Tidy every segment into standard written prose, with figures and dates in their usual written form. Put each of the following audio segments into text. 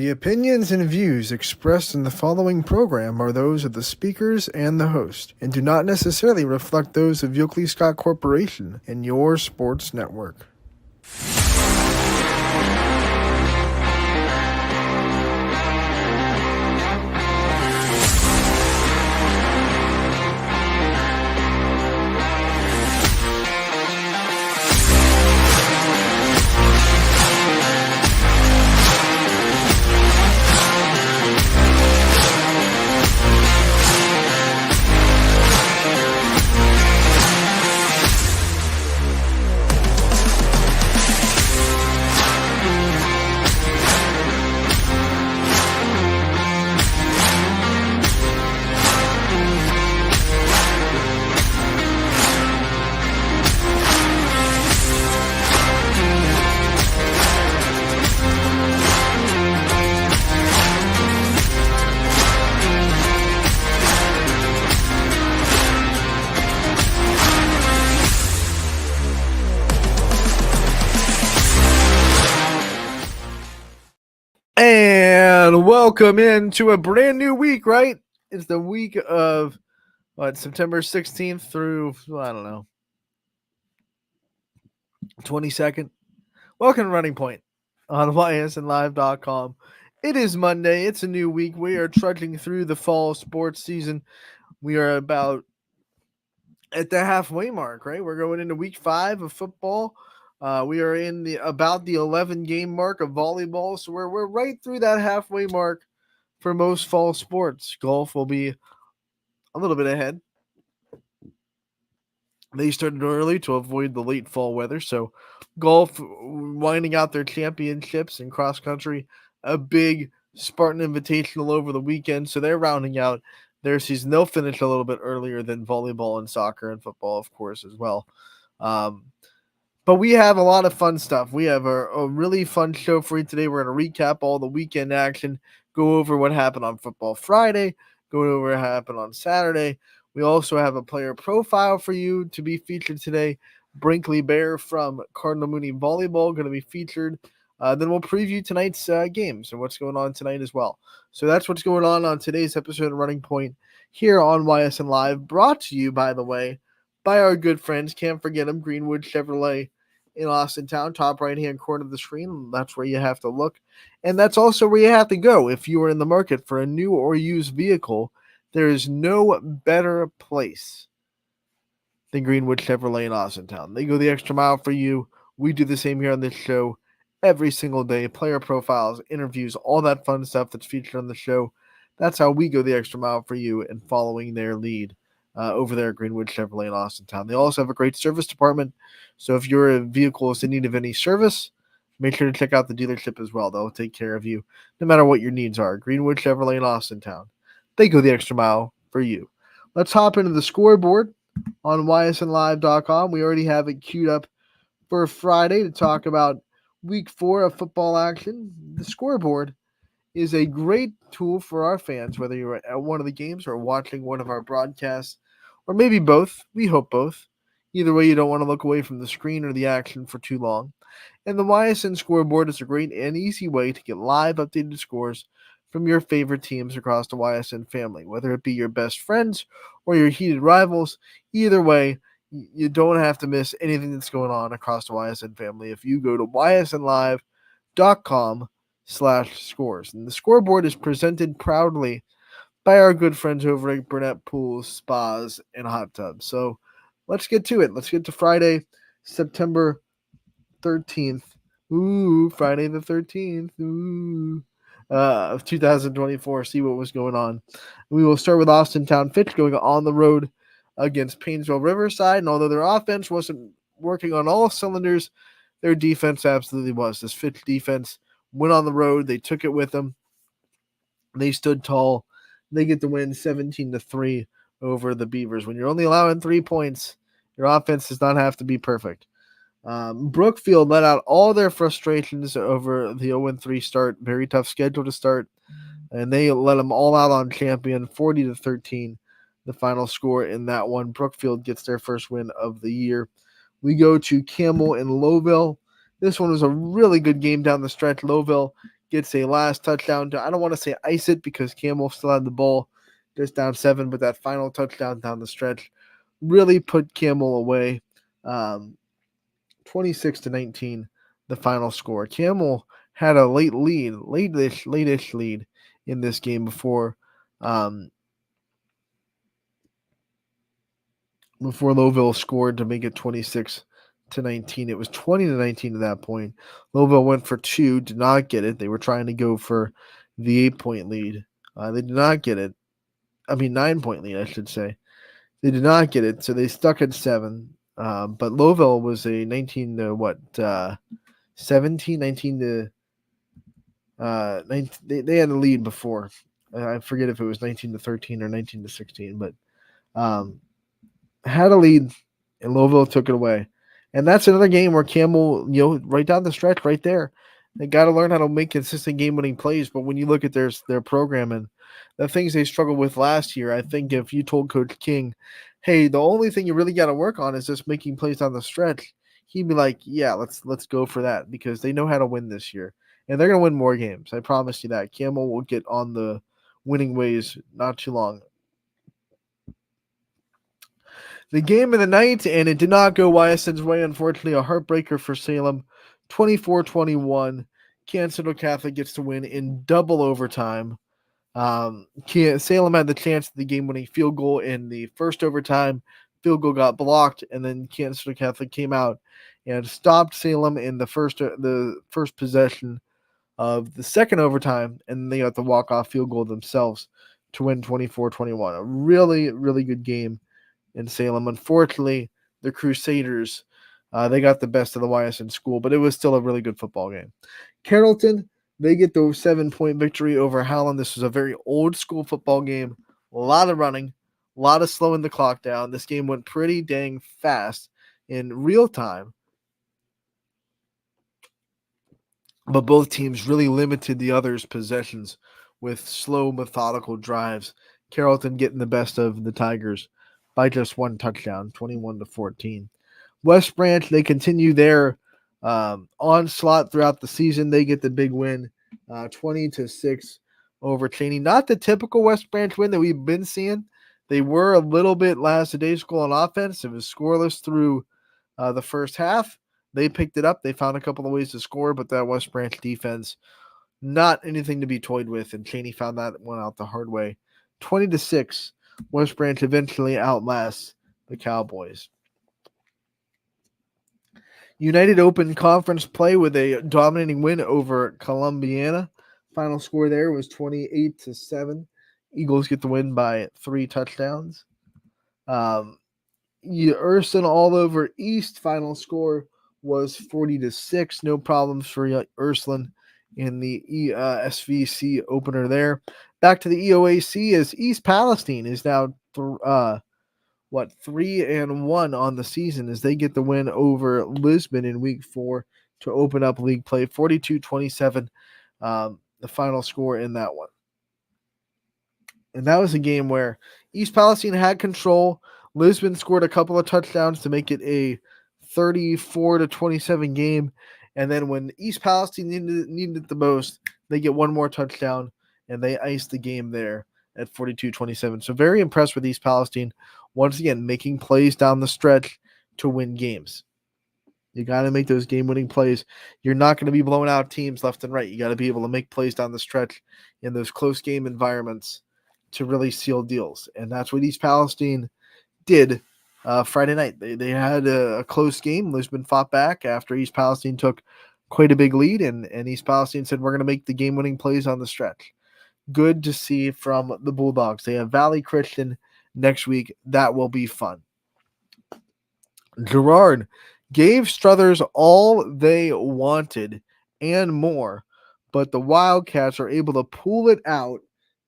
The opinions and views expressed in the following program are those of the speakers and the host, and do not necessarily reflect those of Yoakley Scott Corporation and your sports network. And welcome into a brand new week, right? It's the week of September 16th through, 22nd. Welcome to Running Point on ysnlive.com. It is Monday. It's a new week. We are trudging through the fall sports season. We are about at the halfway mark, right? We're going into week 5 of football. We are in about the 11 game mark of volleyball, so we're right through that halfway mark for most fall sports. Golf will be a little bit ahead. They started early to avoid the late fall weather, so golf winding out their championships in cross country, a big Spartan Invitational over the weekend, so they're rounding out their season. They'll finish a little bit earlier than volleyball and soccer and football, of course, as well. But we have a lot of fun stuff. We have a really fun show for you today. We're going to recap all the weekend action, go over what happened on Football Friday, go over what happened on Saturday. We also have a player profile for you to be featured today. Brinkley Bear from Cardinal Mooney Volleyball going to be featured. Then we'll preview tonight's games and what's going on tonight as well. So that's what's going on today's episode of Running Point here on YSN Live, brought to you, by the way, by our good friends. Can't forget them, Greenwood Chevrolet in Austintown, top right-hand corner of the screen. That's where you have to look. And that's also where you have to go if you are in the market for a new or used vehicle. There is no better place than Greenwood Chevrolet in Austintown. They go the extra mile for you. We do the same here on this show every single day. Player profiles, interviews, all that fun stuff that's featured on the show. That's how we go the extra mile for you and following their lead over there at Greenwood Chevrolet in Austintown. They also have a great service department. So if your vehicle is in need of any service, make sure to check out the dealership as well. They'll take care of you no matter what your needs are. Greenwood Chevrolet in Austintown. They go the extra mile for you. Let's hop into the scoreboard on ysnlive.com. We already have it queued up for Friday to talk about week 4 of football action. The scoreboard is a great tool for our fans, whether you're at one of the games or watching one of our broadcasts, or maybe both. We hope both. Either way, you don't want to look away from the screen or the action for too long. And the YSN scoreboard is a great and easy way to get live updated scores from your favorite teams across the YSN family, whether it be your best friends or your heated rivals. Either way, you don't have to miss anything that's going on across the YSN family if you go to ysnlive.com/scores. And the scoreboard is presented proudly by our good friends over at Burnett Pools, Spas, and Hot Tubs. So let's get to it. Let's get to Friday, September 13th. Friday the 13th. Of 2024. See what was going on. We will start with Austintown Fitch going on the road against Painesville Riverside. And although their offense wasn't working on all cylinders, their defense absolutely was. This Fitch defense went on the road. They took it with them. They stood tall. They get the win 17-3 over the Beavers. When you're only allowing 3 points, your offense does not have to be perfect. Brookfield let out all their frustrations over the 0-3 start. Very tough schedule to start. And they let them all out on Champion, 40-13. The final score in that one. Brookfield gets their first win of the year. We go to Campbell and Lowville. This one was a really good game down the stretch. Lowville gets a last touchdown. I don't want to say ice it because Campbell still had the ball just down 7, but that final touchdown down the stretch really put Campbell away. 26-19, the final score. Campbell had a late-ish lead in this game um, before Louisville scored to make it 26-19. It was 20-19 at that point. Louisville went for 2, did not get it. They were trying to go for the 8-point lead. They did not get it. 9-point lead, I should say. They did not get it, so they stuck at 7. But Louisville was a 19 to what? 17, 19 to 19. They had a lead before. I forget if it was 19 to 13 or 19 to 16, but um, had a lead, and Louisville took it away. And that's another game where Campbell, right down the stretch, right there, they got to learn how to make consistent game-winning plays. But when you look at their program and the things they struggled with last year, I think if you told Coach King, hey, the only thing you really got to work on is just making plays down the stretch, he'd be like, yeah, let's go for that because they know how to win this year. And they're going to win more games. I promise you that. Campbell will get on the winning ways not too long. The game of the night, and it did not go Ysn's way, unfortunately, a heartbreaker for Salem. 24-21. Kansas City Catholic gets to win in double overtime. Salem had the chance at the game-winning field goal in the first overtime. Field goal got blocked, and then Kansas City Catholic came out and stopped Salem in the first possession of the second overtime, and they got the walk-off field goal themselves to win 24-21. A really, really good game in Salem. Unfortunately, the Crusaders, they got the best of the YSN school, but it was still a really good football game. Carrollton, they get the 7-point victory over Howland. This was a very old school football game. A lot of running, a lot of slowing the clock down. This game went pretty dang fast in real time. But both teams really limited the other's possessions with slow, methodical drives. Carrollton getting the best of the Tigers by just one touchdown, 21-14. West Branch, they continue their onslaught throughout the season. They get the big win, 20-6 over Cheney. Not the typical West Branch win that we've been seeing. They were a little bit last day school on offense. It was scoreless through the first half. They picked it up. They found a couple of ways to score, but that West Branch defense, not anything to be toyed with, and Cheney found that one out the hard way. 20-6, West Branch eventually outlasts the Cowboys. United opened conference play with a dominating win over Columbiana. Final score there was 28-7. Eagles get the win by 3 touchdowns. Urson all over East. Final score was 40-6. No problems for Ursuline in the SVC opener there. Back to the EOAC as East Palestine is now 3-1 on the season as they get the win over Lisbon in week 4 to open up league play. 42-27, the final score in that one. And that was a game where East Palestine had control. Lisbon scored a couple of touchdowns to make it a 34-27 game. And then when East Palestine needed it the most, they get one more touchdown and they ice the game there at 42-27. So very impressed with East Palestine. Once again, making plays down the stretch to win games. You got to make those game-winning plays. You're not going to be blowing out teams left and right. You got to be able to make plays down the stretch in those close game environments to really seal deals. And that's what East Palestine did Friday night. They had a close game. Lisbon fought back after East Palestine took quite a big lead, and East Palestine said, we're going to make the game-winning plays on the stretch. Good to see from the Bulldogs. They have Valley Christian next week. That will be fun. Girard gave Struthers all they wanted and more, but the Wildcats are able to pull it out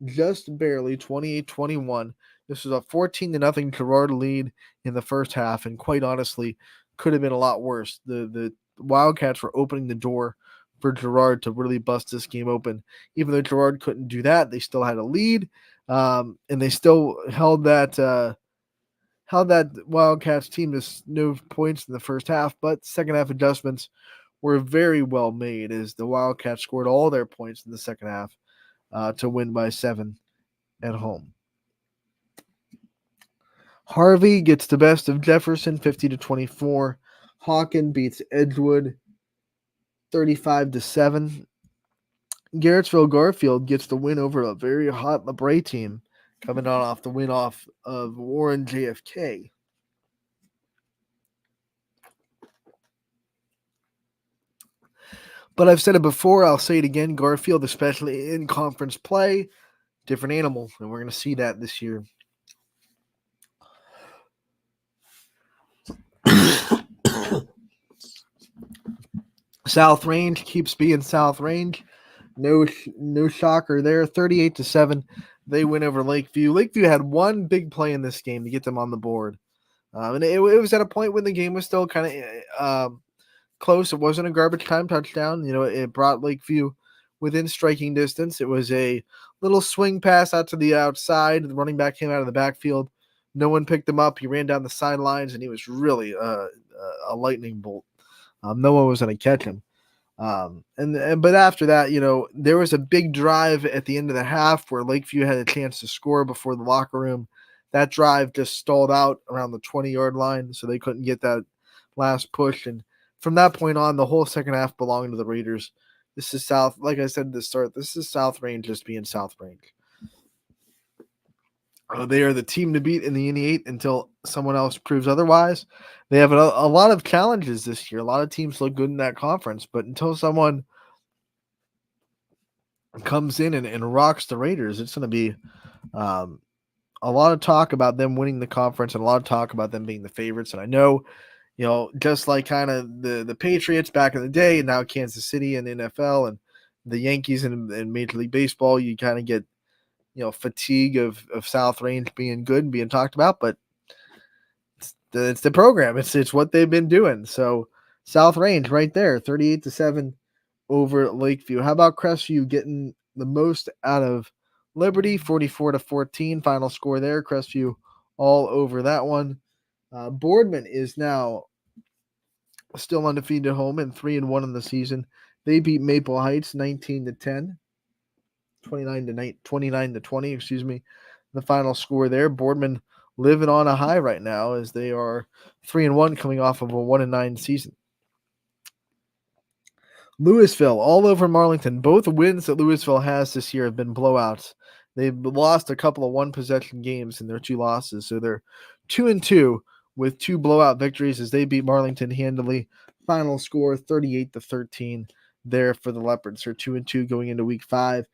just barely, 28-21. This was a 14-0 Girard lead in the first half, and quite honestly, could have been a lot worse. The Wildcats were opening the door for Girard to really bust this game open. Even though Girard couldn't do that, they still had a lead, and they still held that Wildcats team to no points in the first half, but second half adjustments were very well made as the Wildcats scored all their points in the second half to win by 7 at home. Harvey gets the best of Jefferson 50-24. Hawken beats Edgewood 35-7. Garrettsville Garfield gets the win over a very hot LeBray team, coming on off the win off of Warren JFK. But I've said it before, I'll say it again. Garfield, especially in conference play, different animal, and we're going to see that this year. South Range keeps being South Range. No shocker there. 38-7. They win over Lakeview. Lakeview had one big play in this game to get them on the board. And it was at a point when the game was still kind of close. It wasn't a garbage time touchdown. It brought Lakeview within striking distance. It was a little swing pass out to the outside. The running back came out of the backfield. No one picked him up. He ran down the sidelines, and he was really a lightning bolt. No one was going to catch him. But after that, there was a big drive at the end of the half where Lakeview had a chance to score before the locker room. That drive just stalled out around the 20-yard line, so they couldn't get that last push. And from that point on, the whole second half belonged to the Raiders. This is South, like I said at the start, this is South Range just being South Range. They are the team to beat in the NE8 until someone else proves otherwise. They have a lot of challenges this year. A lot of teams look good in that conference, but until someone comes in and rocks the Raiders, it's going to be a lot of talk about them winning the conference and a lot of talk about them being the favorites. And I know, just like kind of the Patriots back in the day, and now Kansas City and NFL and the Yankees and Major League Baseball, you kind of get fatigue of South Range being good and being talked about, but it's the program. It's what they've been doing. So South Range right there, 38-7 over Lakeview. How about Crestview getting the most out of Liberty, 44-14 final score there. Crestview all over that one. Boardman is now still undefeated at home and 3-1 in the season. They beat Maple Heights 19-10. 29-20, excuse me. The final score there. Boardman living on a high right now as they are 3-1 coming off of a 1-9 season. Louisville all over Marlington. Both wins that Louisville has this year have been blowouts. They've lost a couple of one-possession games in their two losses, so they're 2-2 with two blowout victories as they beat Marlington handily. Final score 38-13 there for the Leopards. They're 2-2 going into week 5.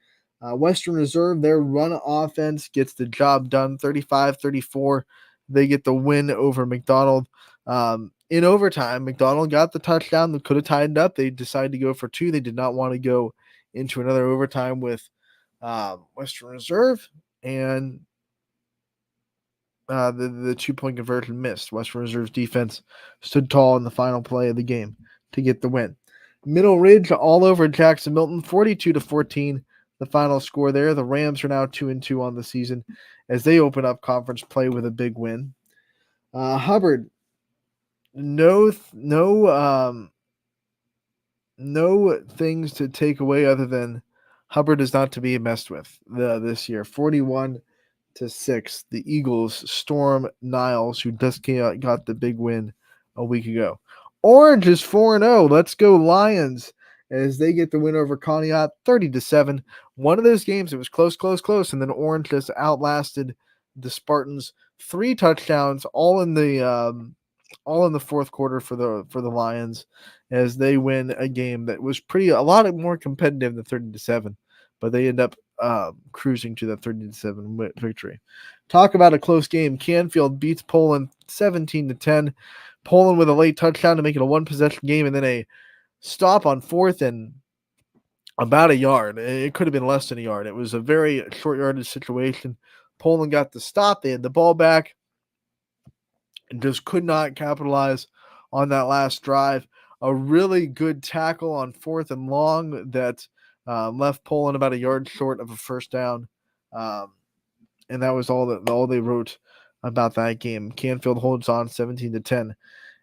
Western Reserve, their run offense gets the job done, 35-34. They get the win over McDonald. In overtime, McDonald got the touchdown that could have tied it up. They decided to go for 2. They did not want to go into another overtime with Western Reserve, and the 2-point conversion missed. Western Reserve's defense stood tall in the final play of the game to get the win. Middle Ridge all over Jackson Milton, 42-14. The final score there. The Rams are now 2-2 on the season as they open up conference play with a big win. Hubbard, no things to take away other than Hubbard is not to be messed with this year. 41-6. The Eagles storm Niles, who just got the big win a week ago. Orange is 4-0. Let's go Lions as they get the win over Conneaut 30-7. One of those games, it was close, and then Orange just outlasted the Spartans. 3 touchdowns, all in the fourth quarter for the Lions, as they win a game that was a lot more competitive than 30-7, but they end up cruising to that 30-7 victory. Talk about a close game. Canfield beats Poland 17-10. Poland with a late touchdown to make it a one-possession game, and then a stop on 4th and about a yard. It could have been less than a yard. It was a very short yardage situation. Poland got the stop. They had the ball back and just could not capitalize on that last drive. A really good tackle on 4th and long that left Poland about a yard short of a first down. And that was all they wrote about that game. Canfield holds on 17-10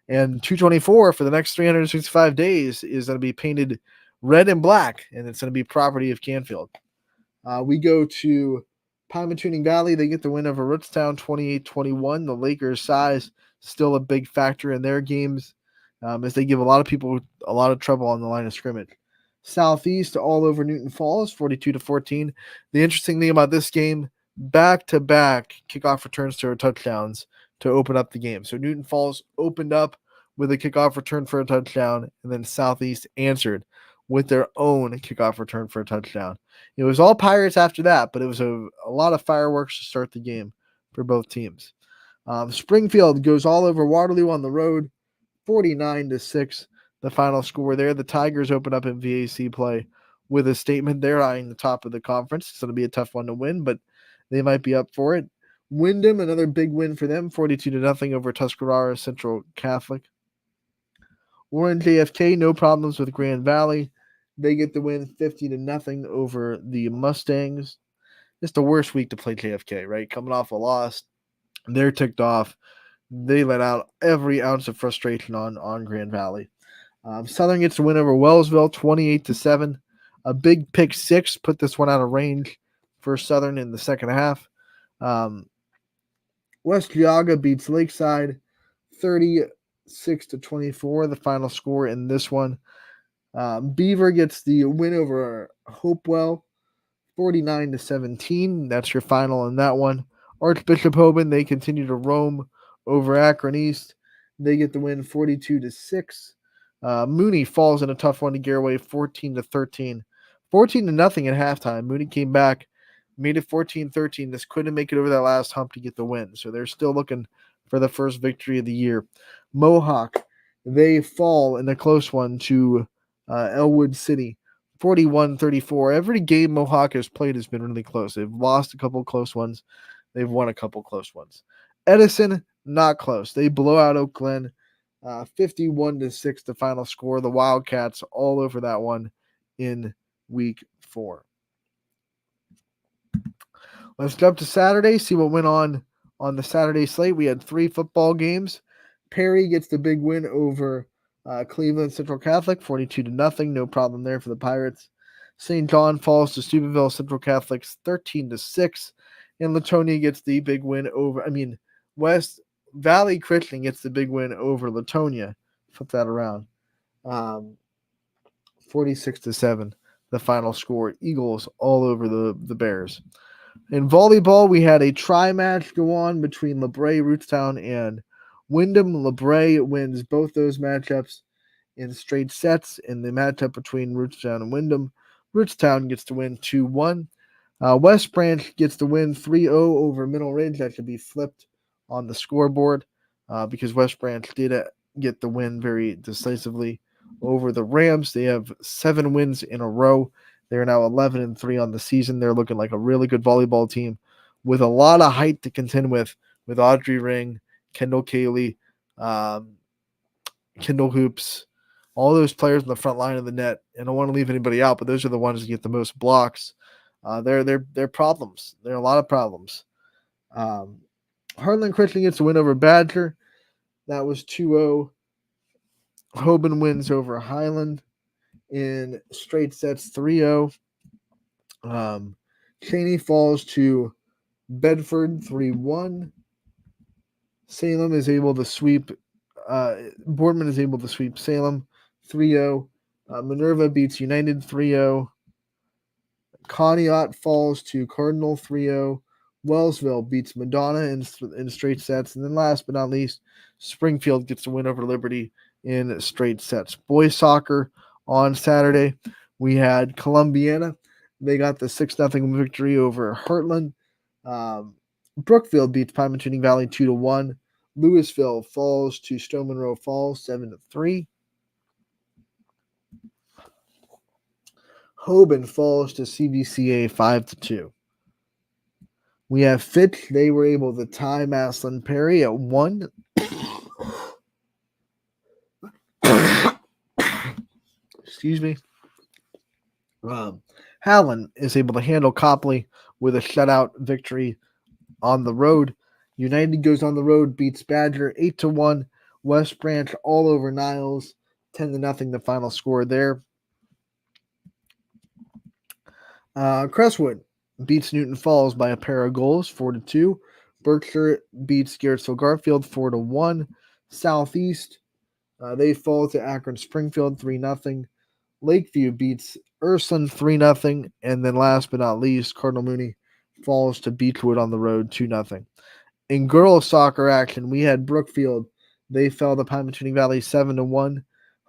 And 224 for the next 365 days is going to be painted red and black, and it's going to be property of Canfield. We go to Pymatuning Valley. They get the win over Rootstown 28-21. The Lakers' size still a big factor in their games, as they give a lot of people a lot of trouble on the line of scrimmage. Southeast all over Newton Falls 42-14. The interesting thing about this game, back-to-back kickoff returns to touchdowns to open up the game. So Newton Falls opened up with a kickoff return for a touchdown, and then Southeast answered with their own kickoff return for a touchdown. It was all Pirates after that, but it was a lot of fireworks to start the game for both teams. Springfield goes all over Waterloo on the road, 49-6. The final score there. The Tigers open up in VAC play with a statement. They're eyeing the top of the conference. It's going to be a tough one to win, but they might be up for it. Wyndham, another big win for them, 42-0 over Tuscarora Central Catholic. Warren JFK, no problems with Grand Valley. They get the win 50-0 over the Mustangs. It's the worst week to play JFK, right? Coming off a loss. They're ticked off. They let out every ounce of frustration on Grand Valley. Southern gets the win over Wellsville 28-7. A big pick six put this one out of range for Southern in the second half. West Geauga beats Lakeside 36-24, the final score in this one. Beaver gets the win over Hopewell 49-17. That's your final in that one. Archbishop Hoban, they continue to roam over Akron East. They get the win 42-6. Mooney falls in a tough one to Garaway 14-13. 14-0 at halftime. Mooney came back, made it 14-13. This couldn't make it over that last hump to get the win. So they're still looking for the first victory of the year. Mohawk, they fall in a close one to Elwood City, 41-34. Every game Mohawk has played has been really close. They've lost a couple close ones. They've won a couple close ones. Edison, not close. They blow out Oak Glen, 51-6, the final score. The Wildcats all over that one in week 4. Let's jump to Saturday, see what went on the Saturday slate. We had 3 football games. Perry gets the big win over Cleveland Central Catholic, 42-0. No problem there for the Pirates. St. John falls to Steubenville Central Catholics, 13-6. And Latonia gets the big win over, West Valley Christian gets the big win over Latonia. Flip that around. 46-7, the final score. Eagles all over the Bears. In volleyball, we had a tri-match go on between LeBray, Rootstown, and Wyndham. LeBray wins both those matchups in straight sets in the matchup between Rootstown and Wyndham. Rootstown gets to win 2-1. West Branch gets the win 3-0 over Middle Ridge. That should be flipped on the scoreboard because West Branch did get the win very decisively over the Rams. They have 7 wins in a row. They're now 11-3 on the season. They're looking like a really good volleyball team with a lot of height to contend with Audrey Ring, Kendall Cayley, Kendall Hoops, all those players in the front line of the net. And I don't want to leave anybody out, but those are the ones that get the most blocks. They're problems. There are a lot of problems. Heartland Christian gets a win over Badger. That was 2-0. Hoban wins over Highland in straight sets 3-0. Cheney falls to Bedford 3-1. Salem is able to sweep. Boardman is able to sweep Salem 3-0. Minerva beats United 3-0. Conneaut falls to Cardinal 3-0. Wellsville beats Madonna in straight sets. And then last but not least, Springfield gets a win over Liberty in straight sets. Boys soccer on Saturday, we had Columbiana. They got the 6-0 victory over Heartland. Brookfield beats Pymatuning Valley 2-1. Louisville falls to Stone Monroe Falls 7-3. Hoban falls to CVCA 5-2. We have Fitch. They were able to tie Maslin Perry at 1. Excuse me. Howland is able to handle Copley with a shutout victory on the road. United goes on the road, beats Badger 8-1. West Branch all over Niles, 10-0 the final score there. Crestwood beats Newton Falls by a pair of goals, 4-2. Berkshire beats Garrettsville Garfield 4-1. Southeast, they fall to Akron Springfield 3-0. Lakeview beats Ursuline 3-0. And then last but not least, Cardinal Mooney falls to Beechwood on the road 2-0. In girls soccer action, we had Brookfield. They fell to Pymatuning Valley 7-1.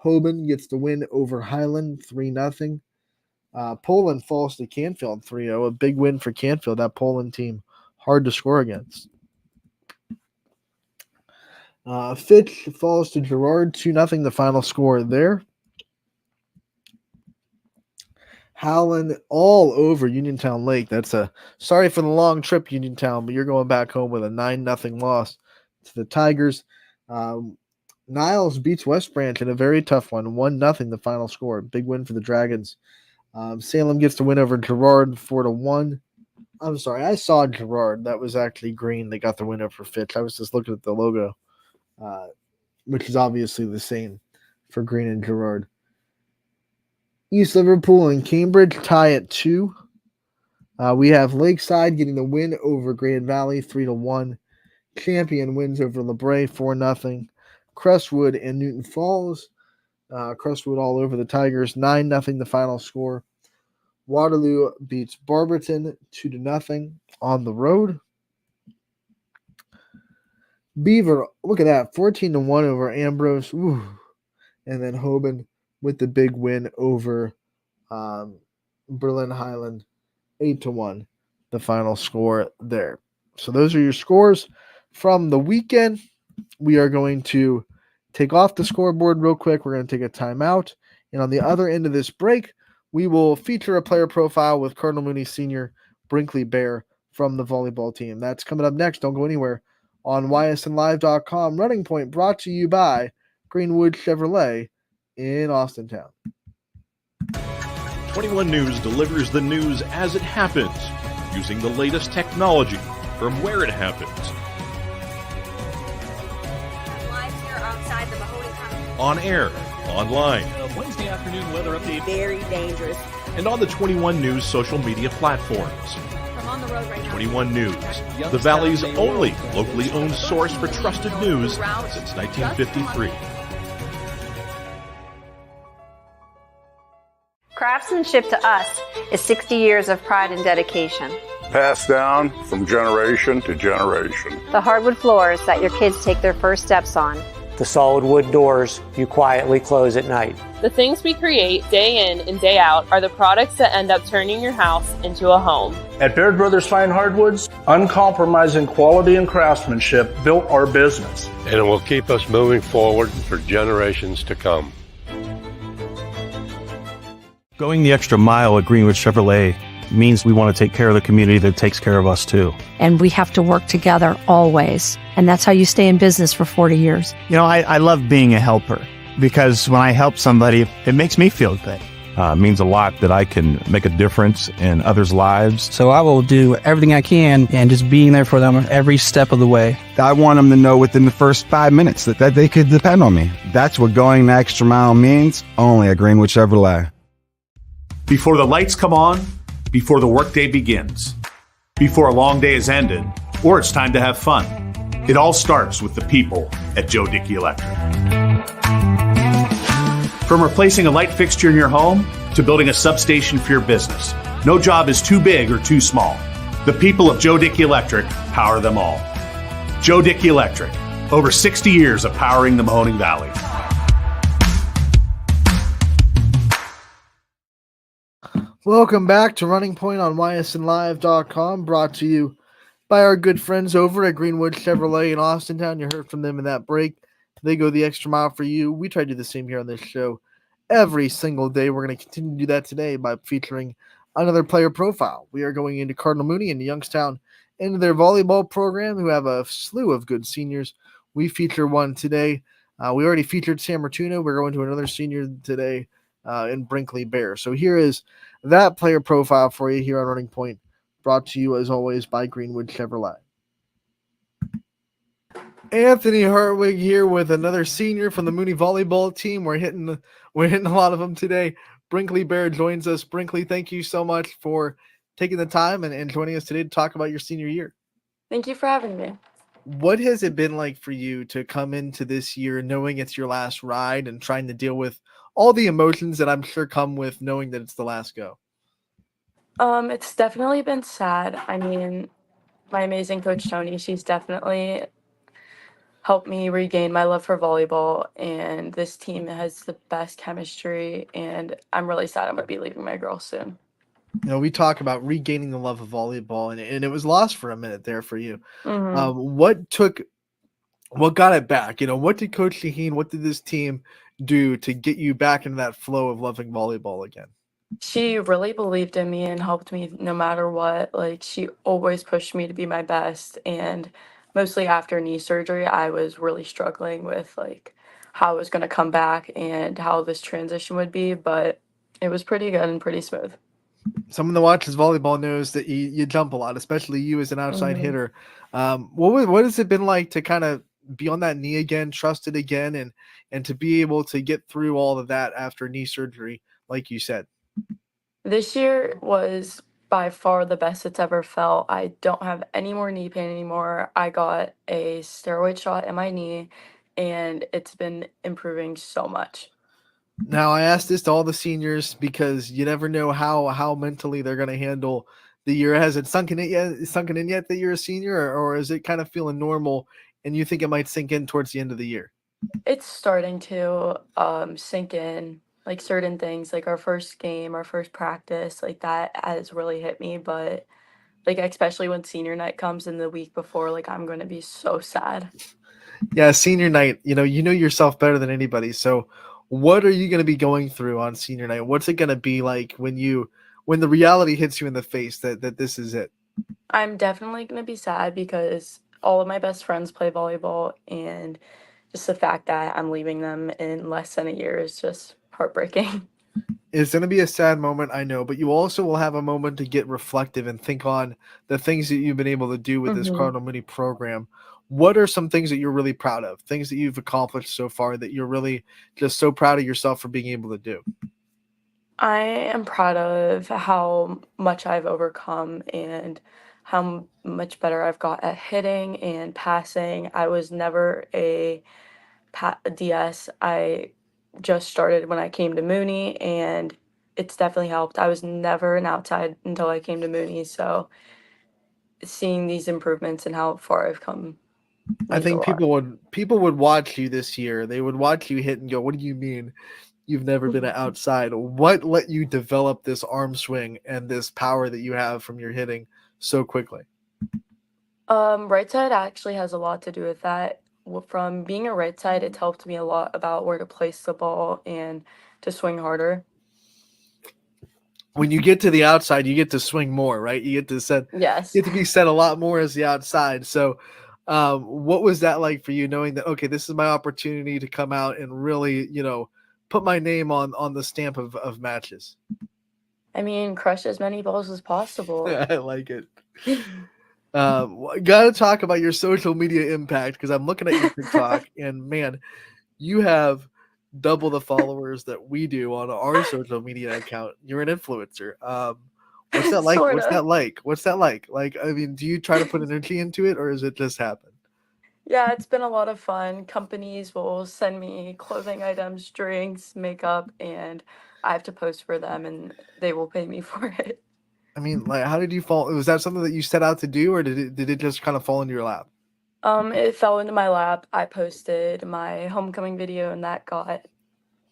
Hoban gets the win over Highland 3-0. Poland falls to Canfield 3-0. A big win for Canfield. That Poland team, hard to score against. Fitch falls to Girard 2-0 the final score there. Howland all over Uniontown Lake. Sorry for the long trip, Uniontown, but you're going back home with a 9-0 loss to the Tigers. Niles beats West Branch in a very tough one, 1-0 the final score. Big win for the Dragons. Salem gets the win over Girard 4-1. I'm sorry, I saw Girard. That was actually Green. They got the win over Fitch. I was just looking at the logo, which is obviously the same for Green and Girard. East Liverpool and Cambridge tie at 2. We have Lakeside getting the win over Grand Valley 3-1. Champion wins over LeBray 4-0. Crestwood and Newton Falls. Crestwood all over the Tigers 9-0 the final score. Waterloo beats Barberton 2-0 on the road. Beaver, look at that, 14-1 over Ambrose. Ooh. And then Hoban with the big win over Berlin Highland, 8-1, the final score there. So those are your scores from the weekend. We are going to take off the scoreboard real quick. We're going to take a timeout. And on the other end of this break, we will feature a player profile with Cardinal Mooney Sr. Brinkley Bear from the volleyball team. That's coming up next. Don't go anywhere on ysnlive.com. Running Point brought to you by Greenwood Chevrolet in Austintown. 21 News delivers the news as it happens, using the latest technology from where it happens. Live here outside the Mahoney County. On air, online, Wednesday afternoon weather update. Very dangerous. and on the 21 News social media platforms. From on the road right now. 21 News, the Valley's only locally owned source for trusted news since 1953. Craftsmanship to us is 60 years of pride and dedication. Passed down from generation to generation. The hardwood floors that your kids take their first steps on. The solid wood doors you quietly close at night. The things we create day in and day out are the products that end up turning your house into a home. At Baird Brothers Fine Hardwoods, uncompromising quality and craftsmanship built our business. And it will keep us moving forward for generations to come. Going the extra mile at Greenwood Chevrolet means we want to take care of the community that takes care of us too. And we have to work together always. And that's how you stay in business for 40 years. You know, I love being a helper because when I help somebody, it makes me feel good. It means a lot that I can make a difference in others' lives. So I will do everything I can and just being there for them every step of the way. I want them to know within the first 5 minutes that they could depend on me. That's what going the extra mile means, only at Greenwood Chevrolet. Before the lights come on, before the workday begins, before a long day is ended, or it's time to have fun, it all starts with the people at Joe Dickey Electric. From replacing a light fixture in your home to building a substation for your business, no job is too big or too small. The people of Joe Dickey Electric power them all. Joe Dickey Electric, over 60 years of powering the Mahoning Valley. Welcome back to Running Point on ysnlive.com, brought to you by our good friends over at Greenwood Chevrolet in Austintown. You heard from them in that break. They go the extra mile for you. We try to do the same here on this show every single day. We're going to continue to do that today by featuring another player profile. We are going into Cardinal Mooney into Youngstown into their volleyball program, who have a slew of good seniors. We feature one today. We already featured Sam Martuna. We're going to another senior today in Brinkley Bear. So here is that player profile for you here on Running Point, brought to you as always by Greenwood Chevrolet. Anthony Hartwig here with another senior from the Mooney volleyball team. We're hitting a lot of them today. Brinkley Bear joins us. Brinkley, thank you so much for taking the time and joining us today to talk about your senior year. Thank you for having me. What has it been like for you to come into this year knowing it's your last ride and trying to deal with all the emotions that I'm sure come with knowing that it's the last go? It's definitely been sad. I mean, my amazing coach Tony, she's definitely helped me regain my love for volleyball, and this team has the best chemistry, and I'm really sad I'm gonna be leaving my girls soon. We talk about regaining the love of volleyball, and it was lost for a minute there for you. Mhm. What got it back? What did Coach Shaheen, what did this team do to get you back into that flow of loving volleyball again? She really believed in me and helped me no matter what. Like, she always pushed me to be my best, and mostly after knee surgery, I was really struggling with, like, how I was gonna come back and how this transition would be, but it was pretty good and pretty smooth. Someone that watches volleyball knows that you jump a lot, especially you as an outside Mhm. hitter. What has it been like to kind of be on that knee again, trust it again, and to be able to get through all of that after knee surgery, like you said? This year was by far the best it's ever felt. I don't have any more knee pain anymore. I got a steroid shot in my knee, and it's been improving so much. Now, I asked this to all the seniors because you never know how mentally they're going to handle the year. Has it sunken in yet that you're a senior, or is it kind of feeling normal and you think it might sink in towards the end of the year? It's starting to sink in, like certain things, like our first game, our first practice, like that has really hit me. But like especially when senior night comes in the week before, like I'm going to be so sad. Yeah, senior night, you know yourself better than anybody. So what are you going to be going through on senior night? What's it going to be like when the reality hits you in the face that this is it? I'm definitely going to be sad because all of my best friends play volleyball, and just the fact that I'm leaving them in less than a year is just heartbreaking. It's going to be a sad moment, I know, but you also will have a moment to get reflective and think on the things that you've been able to do with this Mhm. Cardinal Mini program. What are some things that you're really proud of? Things that you've accomplished so far that you're really just so proud of yourself for being able to do? I am proud of how much I've overcome and how much better I've got at hitting and passing. I was never a DS. I just started when I came to Mooney, and it's definitely helped. I was never an outside until I came to Mooney, so seeing these improvements and how far I've come I means a think lot. people would watch you this year. They would watch you hit and go, "What do you mean you've never been outside?" What let you develop this arm swing and this power that you have from your hitting so quickly? Right side actually has a lot to do with that. From being a right side, it's helped me a lot about where to place the ball and to swing harder. When you get to the outside, you get to swing more, right? Yes. You get to be set a lot more as the outside. So, what was that like for you, knowing that okay, this is my opportunity to come out and really, put my name on the stamp of matches? I mean, crush as many balls as possible. I like it. Got to talk about your social media impact because I'm looking at your TikTok and man, you have double the followers that we do on our social media account. You're an influencer. What's that like? Sort What's of. that like? What's that like? Like, I mean, do you try to put energy into it or does it just happen? Yeah, it's been a lot of fun. Companies will send me clothing items, drinks, makeup, and I have to post for them and they will pay me for it. I mean, like, how did you fall? Was that something that you set out to do or did it just kind of fall into your lap? It fell into my lap. I posted my homecoming video and that got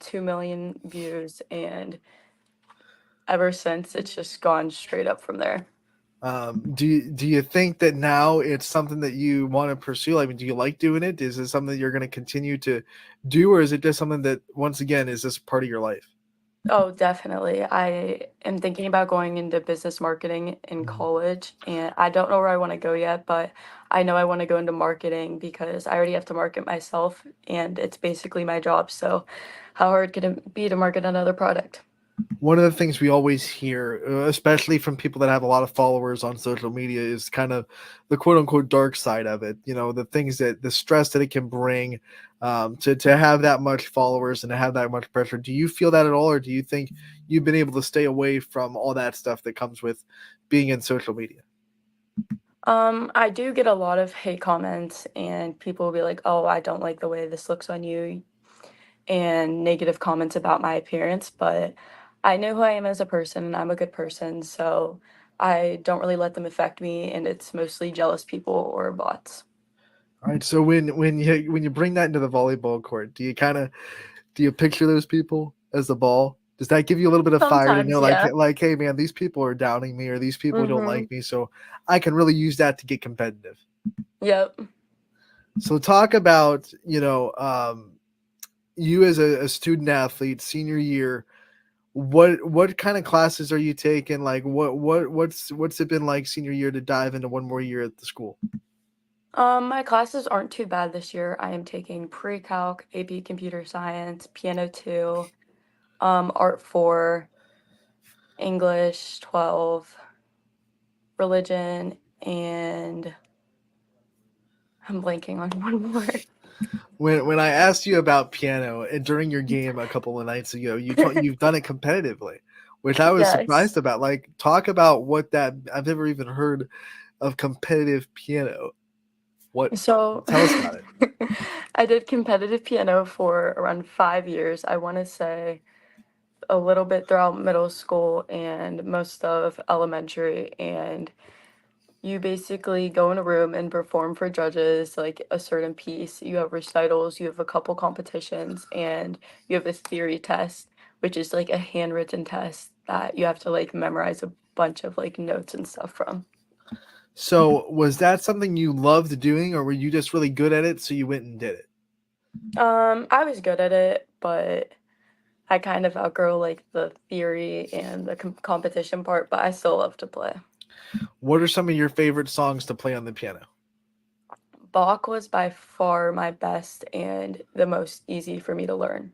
2 million views, and ever since it's just gone straight up from there. Do you think that now it's something that you want to pursue? I mean, do you like doing it? Is it something that you're going to continue to do, or is it just something that once again is this part of your life? Oh, definitely. I am thinking about going into business marketing in college, and I don't know where I want to go yet, but I know I want to go into marketing because I already have to market myself, and it's basically my job. So, how hard could it be to market another product? One of the things we always hear, especially from people that have a lot of followers on social media, is kind of the quote unquote dark side of it. The things the stress that it can bring, to have that much followers and to have that much pressure. Do you feel that at all, or do you think you've been able to stay away from all that stuff that comes with being in social media? I do get a lot of hate comments, and people will be like, "Oh, I don't like the way this looks on you," and negative comments about my appearance, but I know who I am as a person, and I'm a good person, so I don't really let them affect me, and it's mostly jealous people or bots. All right. So when you bring that into the volleyball court, do you picture those people as the ball? Does that give you a little bit of fire to Sometimes, know, like, yeah. hey man, these people are downing me, or these people don't Mhm. like me, so I can really use that to get competitive. Yep. So talk about, you as a student athlete, senior year. What kind of classes are you taking? Like, what's it been like senior year to dive into one more year at the school? My classes aren't too bad this year. I am taking pre-calc, AP Computer Science, Piano 2, Art 4, English 12, Religion, and I'm blanking on one more. When I asked you about piano and during your game a couple of nights ago, you've done it competitively, which I was Yes. surprised about. Like, talk about what that I've never even heard of competitive piano. What So Tell us about it. I did competitive piano for around 5 years. I want to say a little bit throughout middle school and most of elementary. And you basically go in a room and perform for judges like a certain piece. You have recitals, you have a couple competitions, and you have a theory test, which is like a handwritten test that you have to like memorize a bunch of like notes and stuff from. So was that something you loved doing, or were you just really good at it, so you went and did it? I was good at it, but I kind of outgrow like the theory and the competition part, but I still love to play. What are some of your favorite songs to play on the piano? Bach was by far my best and the most easy for me to learn.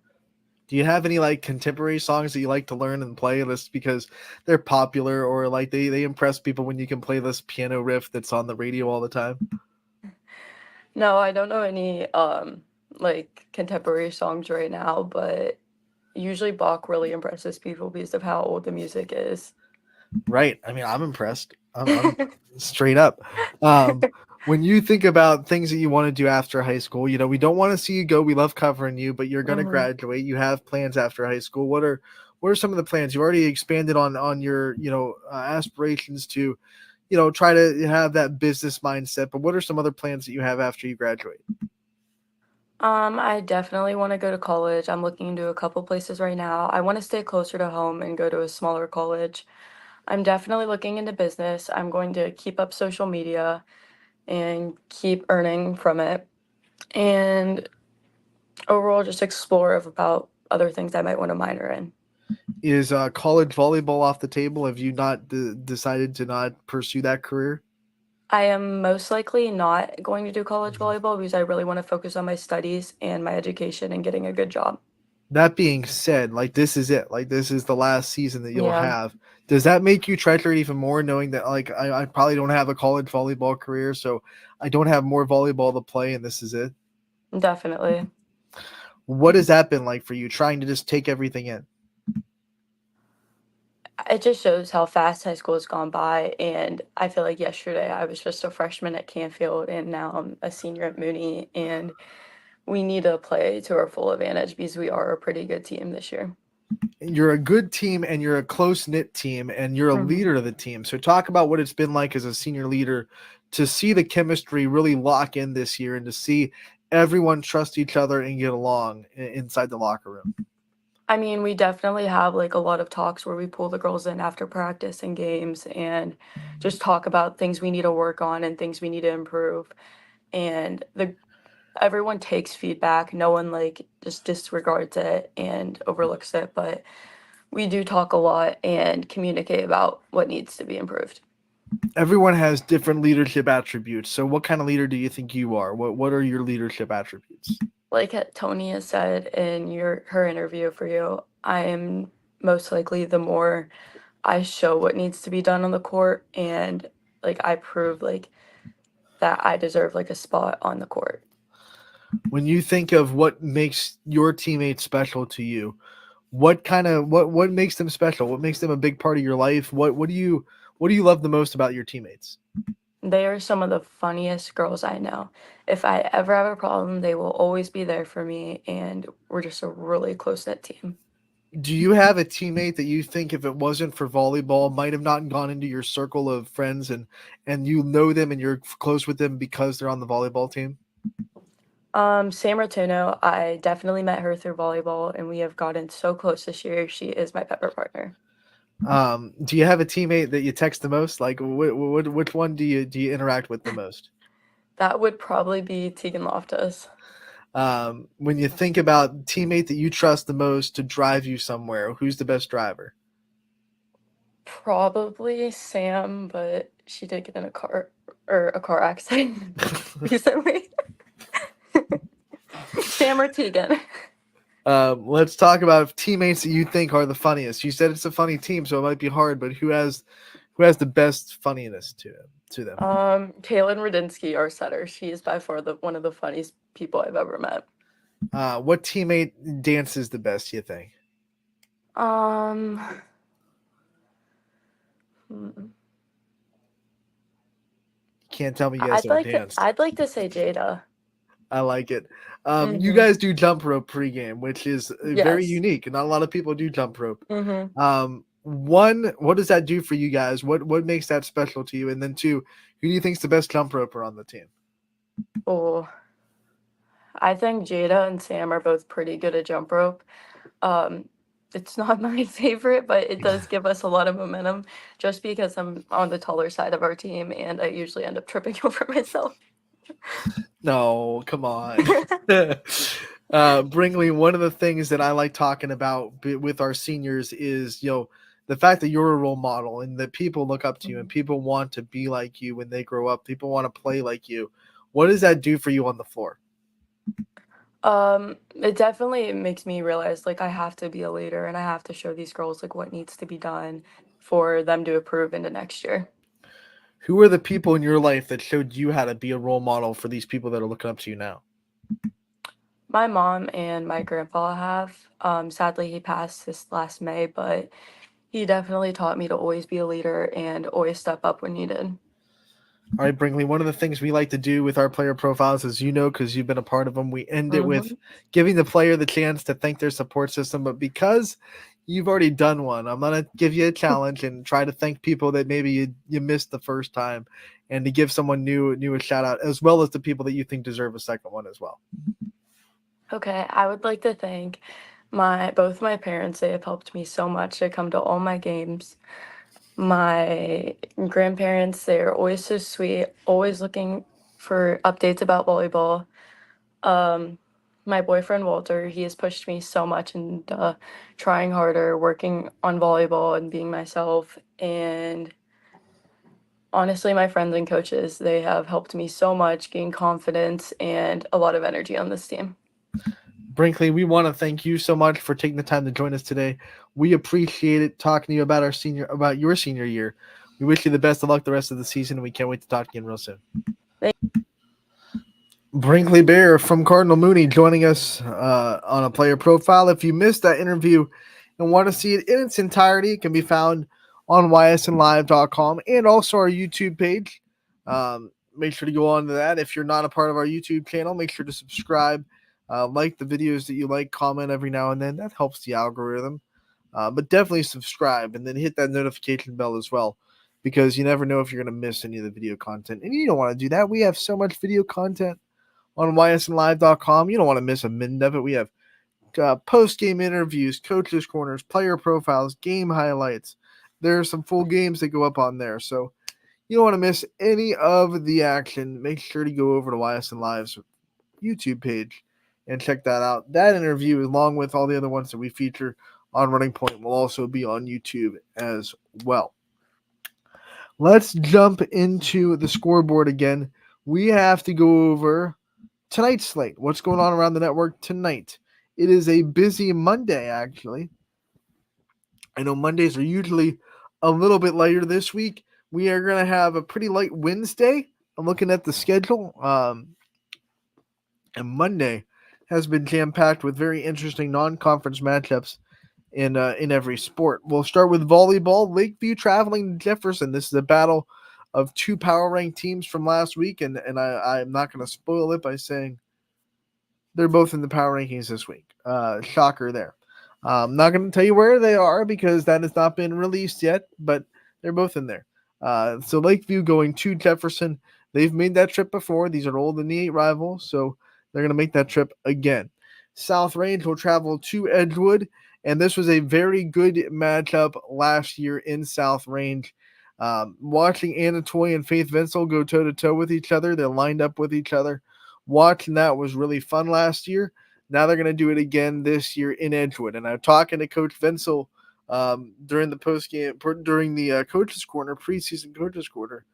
Do you have any like contemporary songs that you like to learn and play just because they're popular, or like they impress people when you can play this piano riff that's on the radio all the time? No, I don't know any like contemporary songs right now, but usually Bach really impresses people because of how old the music is. Right. I mean, I'm impressed. I'm straight up. Um, when you think about things that you want to do after high school, we don't want to see you go. We love covering you, but you're going to Mhm. graduate. You have plans after high school. What are some of the plans? You already expanded on your aspirations to try to have that business mindset. But what are some other plans that you have after you graduate? I definitely want to go to college. I'm looking into a couple places right now. I want to stay closer to home and go to a smaller college. I'm definitely looking into business. I'm going to keep up social media and keep earning from it. And overall, just explore about other things I might want to minor in. Is college volleyball off the table? Have you not decided to not pursue that career? I am most likely not going to do college volleyball because I really want to focus on my studies and my education and getting a good job. That being said, like, this is it. Like, this is the last season that you'll Yeah, have. Does that make you treasure it even more, knowing that, like, I probably don't have a college volleyball career, so I don't have more volleyball to play, and this is it? definitely. What has that been like for you, trying to just take everything in? It just shows how fast high school has gone by. And I feel like yesterday I was just a freshman at Canfield and now I'm a senior at Mooney. And we need to play to our full advantage because we are a pretty good team this year. You're a good team, and you're a close-knit team, and you're a Mhm. leader of the team. So talk about what it's been like as a senior leader to see the chemistry really lock in this year and to see everyone trust each other and get along inside the locker room. I mean, we definitely have like a lot of talks where we pull the girls in after practice and games and just talk about things we need to work on and things we need to improve. And the everyone takes feedback. No one like just disregards it and overlooks it, but we do talk a lot and communicate about what needs to be improved. Everyone has different leadership attributes. So what kind of leader do you think you are? What are your leadership attributes? Like Tony has said in your her interview for you, I am most likely the more I show what needs to be done on the court, and like I prove like that I deserve like a spot on the court. When you think of what makes your teammates special to you, what makes them special? What makes them a big part of your life? What do you love the most about your teammates? They are some of the funniest girls I know. If I ever have a problem, they will always be there for me, and we're just a really close-knit team. Do you have a teammate that you think if it wasn't for volleyball might have not gone into your circle of friends and you know them and you're close with them because they're on the volleyball team? Sam Rotuno, I definitely met her through volleyball, and we have gotten so close this year. She is my pepper partner. Do you have a teammate that you text the most? Like, which one do you interact with the most? That would probably be Tegan Loftus. When you think about teammate that you trust the most to drive you somewhere, who's the best driver? Probably Sam, but she did get in a car accident recently. Sam or Tegan? Let's talk about teammates that you think are the funniest. You said it's a funny team, so it might be hard, but who has the best funniness to them? Kaylin Rudinsky, our setter. She is by far one of the funniest people I've ever met. What teammate dances the best, you think? Can't tell me you guys don't dance. I'd like to say Jada. I like it. You guys do jump rope pregame, which is very unique. Not a lot of people do jump rope. What does that do for you guys? What makes that special to you? And then two, who do you think's the best jump roper on the team? Oh, I think Jada and Sam are both pretty good at jump rope. It's not my favorite, but it does give us a lot of momentum just because I'm on the taller side of our team, and I usually end up tripping over myself. No, come on. Brinkley, one of the things that I like talking about with our seniors is, the fact that you're a role model and that people look up to you and people want to be like you when they grow up. People want to play like you. What does that do for you on the floor? It definitely makes me realize like I have to be a leader and I have to show these girls like what needs to be done for them to improve into next year. Who are the people in your life that showed you how to be a role model for these people that are looking up to you now? My mom and my grandpa have. Sadly, he passed this last May, but he definitely taught me to always be a leader and always step up when needed. All right, Brinkley, one of the things we like to do with our player profiles, as you know, because you've been a part of them, we end it with giving the player the chance to thank their support system. But because you've already done one, I'm going to give you a challenge and try to thank people that maybe you missed the first time and to give someone new a shout out, as well as the people that you think deserve a second one as well. Okay, I would like to thank both my parents. They have helped me so much to come to all my games. My grandparents, they're always so sweet, always looking for updates about volleyball. My boyfriend, Walter, he has pushed me so much into trying harder, working on volleyball and being myself. And honestly, my friends and coaches, they have helped me so much gain confidence and a lot of energy on this team. Brinkley, we want to thank you so much for taking the time to join us today. We appreciate it talking to you about your senior year. We wish you the best of luck the rest of the season, and we can't wait to talk to you real soon. Brinkley Bear from Cardinal Mooney joining us on a player profile. If you missed that interview and want to see it in its entirety, it can be found on ysnlive.com and also our YouTube page. Make sure to go on to that. If you're not a part of our YouTube channel, make sure to subscribe. Like the videos that you like, comment every now and then. That helps the algorithm. But definitely subscribe and then hit that notification bell as well, because you never know if you're going to miss any of the video content. And you don't want to do that. We have so much video content on ysnlive.com. You don't want to miss a minute of it. We have post-game interviews, coaches' corners, player profiles, game highlights. There are some full games that go up on there. So you don't want to miss any of the action. Make sure to go over to YSN Live's YouTube page and check that out. That interview, along with all the other ones that we feature on Running Point, will also be on YouTube as well. Let's jump into the scoreboard again. We have to go over tonight's slate. What's going on around the network tonight? It is a busy Monday, actually. I know Mondays are usually a little bit lighter this week. We are going to have a pretty light Wednesday. I'm looking at the schedule. And Monday has been jam-packed with very interesting non-conference matchups in every sport. We'll start with volleyball. Lakeview traveling to Jefferson. This is a battle of two power-ranked teams from last week, and I'm not going to spoil it by saying they're both in the power rankings this week. Shocker there. I'm not going to tell you where they are because that has not been released yet, but they're both in there. So Lakeview going to Jefferson. They've made that trip before. These are old and the 8 rivals, so they're going to make that trip again. South Range will travel to Edgewood, and this was a very good matchup last year in South Range. Watching Anatoly and Faith Vincel go toe-to-toe with each other, they're lined up with each other. Watching that was really fun last year. Now they're going to do it again this year in Edgewood. And I'm talking to Coach Vincel during the Coaches Corner, preseason Coaches Corner.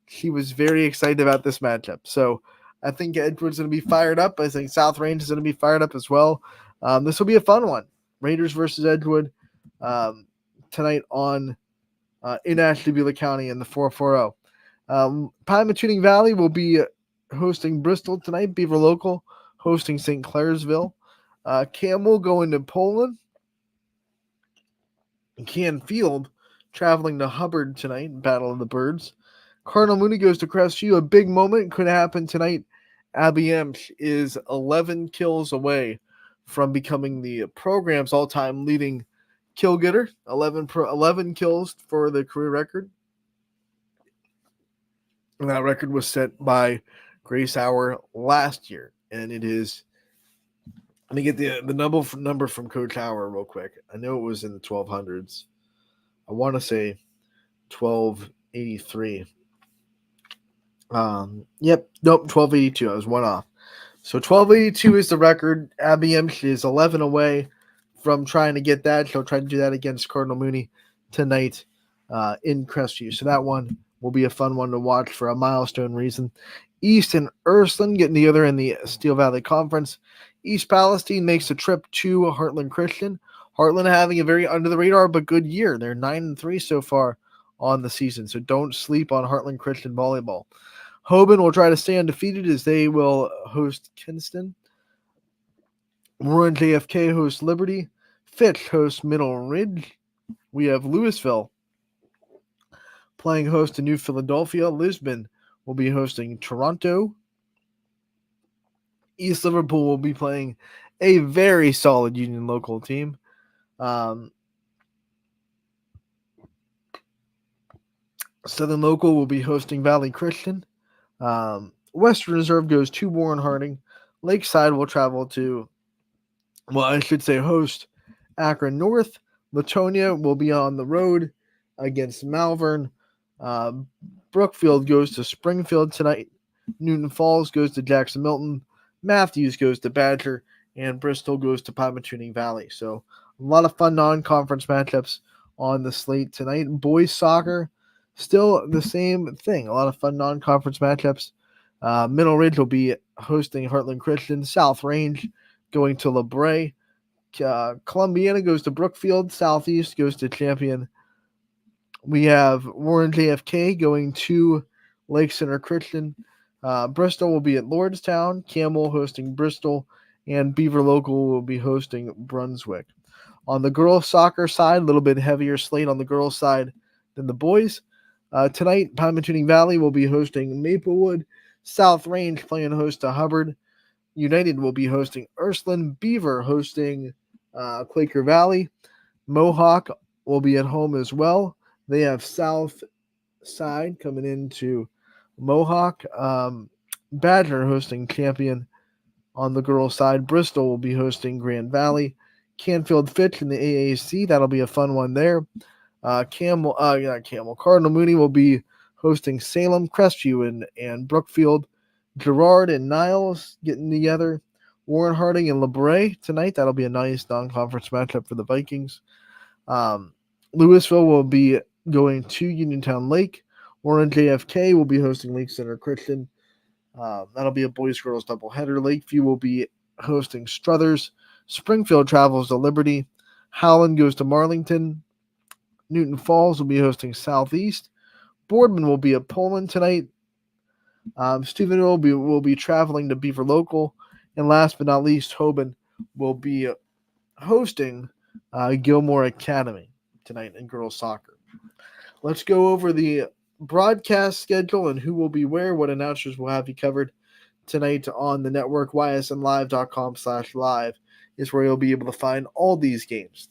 He was very excited about this matchup. So I think Edgewood's going to be fired up. I think South Range is going to be fired up as well. This will be a fun one. Raiders versus Edgewood tonight on in Ashtabula County in the 440. Pymatuning Valley will be hosting Bristol tonight. Beaver Local hosting St. Clairsville. Campbell going to Poland. Canfield traveling to Hubbard tonight. Battle of the Birds. Cardinal Mooney goes to Crestview. A big moment could happen tonight. Abby Emsch is 11 kills away from becoming the program's all-time leading kill getter. 11 kills for the career record. And that record was set by Grace Hour last year. And it is, let me get the number from Coach Hour real quick. I know it was in the 1200s. I want to say 1283. 1282. I was one off. So 1282 is the record. Abby Emsch is 11 away from trying to get that. She'll try to do that against Cardinal Mooney tonight in Crestview. So that one will be a fun one to watch for a milestone reason. East and Ursuline getting together in the Steel Valley Conference. East Palestine makes a trip to Heartland Christian. Heartland having a very under-the-radar but good year. They're 9-3 so far on the season, so don't sleep on Heartland Christian volleyball. Hoban will try to stay undefeated as they will host Kinston. Warren JFK hosts Liberty. Fitch hosts Middle Ridge. We have Louisville playing host to New Philadelphia. Lisbon will be hosting Toronto. East Liverpool will be playing a very solid Union local team. Southern Local will be hosting Valley Christian. Western Reserve goes to Warren Harding. Lakeside will travel to, host Akron North. Latonia will be on the road against Malvern. Brookfield goes to Springfield tonight. Newton Falls goes to Jackson Milton. Matthews goes to Badger. And Bristol goes to Pymatuning Valley. So a lot of fun non-conference matchups on the slate tonight. Boys soccer, still the same thing. A lot of fun non-conference matchups. Middle Ridge will be hosting Heartland Christian. South Range going to LeBray. Columbiana goes to Brookfield. Southeast goes to Champion. We have Warren JFK going to Lake Center Christian. Bristol will be at Lordstown. Campbell hosting Bristol. And Beaver Local will be hosting Brunswick. On the girls' soccer side, a little bit heavier slate on the girls' side than the boys. Tonight, Pymatuning Valley will be hosting Maplewood. South Range playing host to Hubbard. United will be hosting Ursuline. Beaver hosting Quaker Valley. Mohawk will be at home as well. They have South Side coming into Mohawk. Badger hosting Champion on the girls' side. Bristol will be hosting Grand Valley. Canfield Fitch in the AAC. That'll be a fun one there. Cardinal Mooney will be hosting Salem, Crestview, and Brookfield. Girard and Niles getting together. Warren Harding and LeBray tonight. That'll be a nice non-conference matchup for the Vikings. Louisville will be going to Uniontown Lake. Warren JFK will be hosting Lake Center Christian. That'll be a boys-girls doubleheader. Lakeview will be hosting Struthers. Springfield travels to Liberty. Howland goes to Marlington. Newton Falls will be hosting Southeast. Boardman will be at Poland tonight. Steubenville will be traveling to Beaver Local. And last but not least, Hoban will be hosting Gilmore Academy tonight in girls soccer. Let's go over the broadcast schedule and who will be where. What announcers will have you covered tonight on the network. ysnlive.com/live is where you'll be able to find all these games.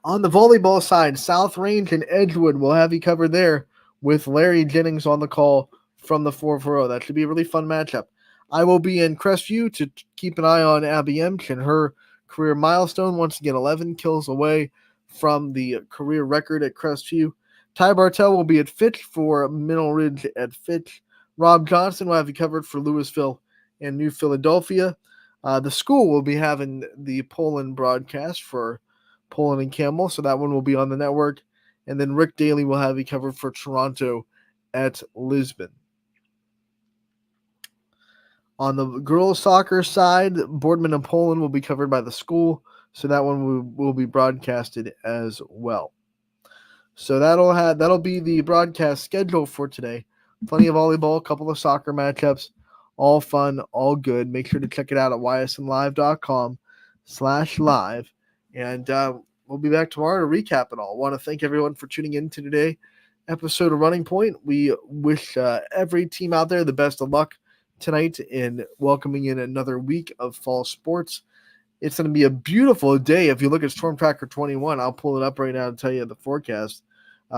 On the volleyball side, South Range and Edgewood will have you covered there with Larry Jennings on the call from the 4-4-0. That should be a really fun matchup. I will be in Crestview to keep an eye on Abby Emch and her career milestone. Once again, 11 kills away from the career record at Crestview. Ty Bartell will be at Fitch for Middle Ridge at Fitch. Rob Johnson will have you covered for Louisville and New Philadelphia. The school will be having the Poland broadcast for Poland and Campbell, so that one will be on the network. And then Rick Daly will have you covered for Toronto at Lisbon. On the girls soccer side, Boardman and Poland will be covered by the school, so that one will be broadcasted as well. So that'll be the broadcast schedule for today. Plenty of volleyball, a couple of soccer matchups, all fun, all good. Make sure to check it out at ysnlive.com/live. And we'll be back tomorrow to recap it all. I want to thank everyone for tuning in to today's episode of Running Point. We wish every team out there the best of luck tonight in welcoming in another week of fall sports. It's going to be a beautiful day. If you look at Storm Tracker 21, I'll pull it up right now and tell you the forecast.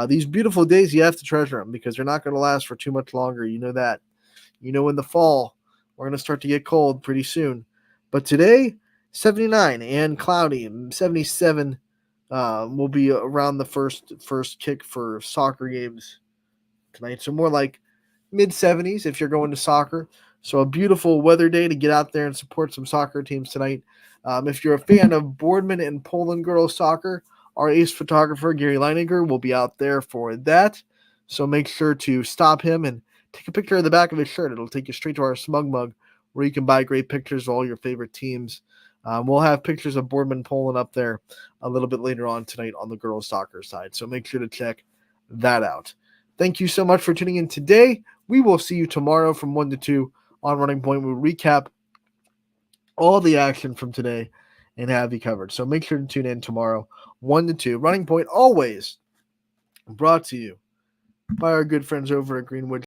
These beautiful days, you have to treasure them because they're not going to last for too much longer. You know that. You know in the fall, we're going to start to get cold pretty soon. But today, 79 and cloudy. 77 will be around the first kick for soccer games tonight. So more like mid-70s if you're going to soccer. So a beautiful weather day to get out there and support some soccer teams tonight. If you're a fan of Boardman and Poland girls soccer, our ace photographer, Gary Leininger, will be out there for that. So make sure to stop him and take a picture of the back of his shirt. It'll take you straight to our Smug Mug where you can buy great pictures of all your favorite teams. We'll have pictures of Boardman Poland up there a little bit later on tonight on the girls soccer side. So make sure to check that out. Thank you so much for tuning in today. We will see you tomorrow from 1 to 2 on Running Point. We'll recap all the action from today and have you covered. So make sure to tune in tomorrow, 1 to 2. Running Point always brought to you by our good friends over at Greenwood